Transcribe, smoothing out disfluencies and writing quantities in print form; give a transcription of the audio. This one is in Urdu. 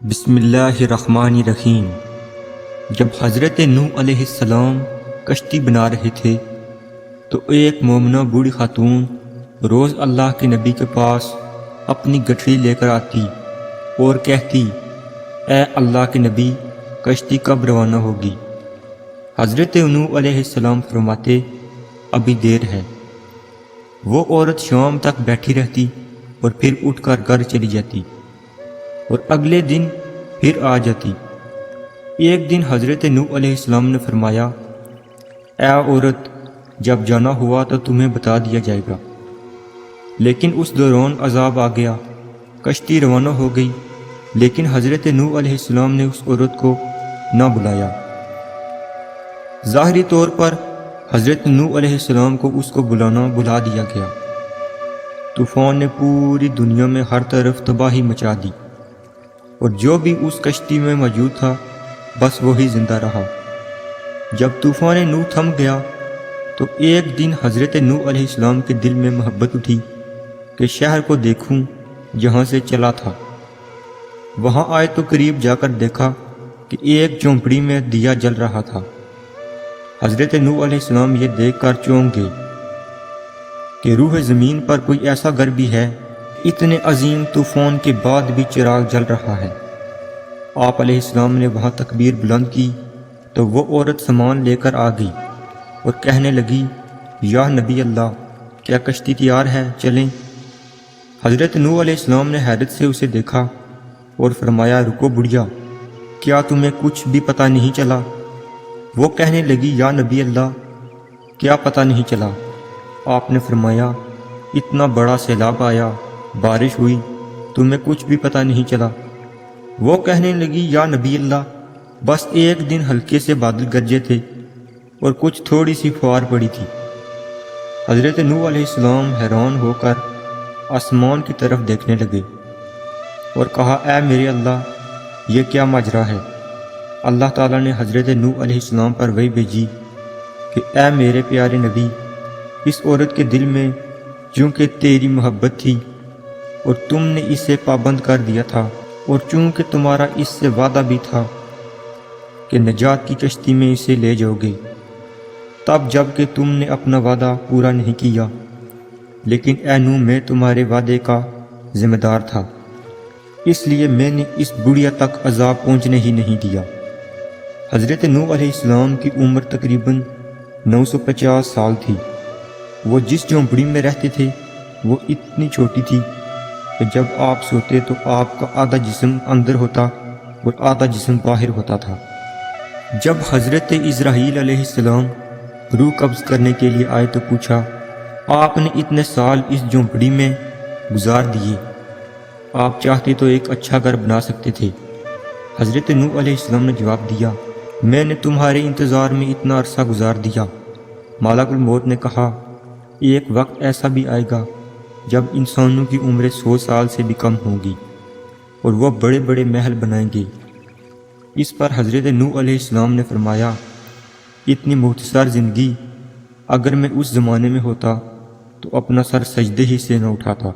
بسم اللہ الرحمن الرحیم۔ جب حضرت نوح علیہ السلام کشتی بنا رہے تھے تو ایک مومنہ بوڑھی خاتون روز اللہ کے نبی کے پاس اپنی گٹھڑی لے کر آتی اور کہتی، اے اللہ کے نبی، کشتی کب روانہ ہوگی؟ حضرت نوح علیہ السلام فرماتے، ابھی دیر ہے۔ وہ عورت شام تک بیٹھی رہتی اور پھر اٹھ کر گھر چلی جاتی اور اگلے دن پھر آ جاتی۔ ایک دن حضرت نوح علیہ السلام نے فرمایا، اے عورت، جب جانا ہوا تو تمہیں بتا دیا جائے گا۔ لیکن اس دوران عذاب آ گیا، کشتی روانہ ہو گئی، لیکن حضرت نوح علیہ السلام نے اس عورت کو نہ بلایا۔ ظاہری طور پر حضرت نوح علیہ السلام کو اس کو بلا دیا گیا۔ طوفان نے پوری دنیا میں ہر طرف تباہی مچا دی، اور جو بھی اس کشتی میں موجود تھا بس وہی زندہ رہا۔ جب طوفان نوح تھم گیا تو ایک دن حضرت نوح علیہ السلام کے دل میں محبت اٹھی کہ شہر کو دیکھوں جہاں سے چلا تھا۔ وہاں آئے تو قریب جا کر دیکھا کہ ایک جھونپڑی میں دیا جل رہا تھا۔ حضرت نوح علیہ السلام یہ دیکھ کر چونک گئے کہ روح زمین پر کوئی ایسا گھر بھی ہے، اتنے عظیم طوفان کے بعد بھی چراغ جل رہا ہے۔ آپ علیہ السلام نے وہاں تکبیر بلند کی تو وہ عورت سامان لے کر آ گئی اور کہنے لگی، یا نبی اللہ، کیا کشتی تیار ہے؟ چلیں۔ حضرت نوح علیہ السلام نے حیرت سے اسے دیکھا اور فرمایا، رکو بڑھیا، کیا تمہیں کچھ بھی پتہ نہیں چلا؟ وہ کہنے لگی، یا نبی اللہ، کیا پتہ نہیں چلا؟ آپ نے فرمایا، اتنا بڑا سیلاب آیا، بارش ہوئی، تمہیں کچھ بھی پتہ نہیں چلا؟ وہ کہنے لگی، یا نبی اللہ، بس ایک دن ہلکے سے بادل گرجے تھے اور کچھ تھوڑی سی فوار پڑی تھی۔ حضرت نوح علیہ السلام حیران ہو کر آسمان کی طرف دیکھنے لگے اور کہا، اے میرے اللہ، یہ کیا ماجرا ہے؟ اللہ تعالیٰ نے حضرت نوح علیہ السلام پر وحی بھیجی کہ اے میرے پیارے نبی، اس عورت کے دل میں چونکہ تیری محبت تھی اور تم نے اسے پابند کر دیا تھا، اور چونکہ تمہارا اس سے وعدہ بھی تھا کہ نجات کی کشتی میں اسے لے جاؤ گے، تب جب کہ تم نے اپنا وعدہ پورا نہیں کیا، لیکن اے نوح، میں تمہارے وعدے کا ذمہ دار تھا، اس لیے میں نے اس بڑھیا تک عذاب پہنچنے ہی نہیں دیا۔ حضرت نوح علیہ السلام کی عمر تقریباً 950 سال تھی۔ وہ جس جھونپڑی میں رہتے تھے وہ اتنی چھوٹی تھی کہ جب آپ سوتے تو آپ کا آدھا جسم اندر ہوتا اور آدھا جسم باہر ہوتا تھا۔ جب حضرت اسرائیل علیہ السلام روح قبض کرنے کے لیے آئے تو پوچھا، آپ نے اتنے سال اس جھونپڑی میں گزار دیے، آپ چاہتے تو ایک اچھا گھر بنا سکتے تھے۔ حضرت نوح علیہ السلام نے جواب دیا، میں نے تمہارے انتظار میں اتنا عرصہ گزار دیا۔ ملک الموت نے کہا، ایک وقت ایسا بھی آئے گا جب انسانوں کی عمریں 100 سال سے بھی کم ہوں گی اور وہ بڑے بڑے محل بنائیں گے۔ اس پر حضرت نوح علیہ السلام نے فرمایا، اتنی مختصر زندگی، اگر میں اس زمانے میں ہوتا تو اپنا سر سجدے ہی سے نہ اٹھاتا۔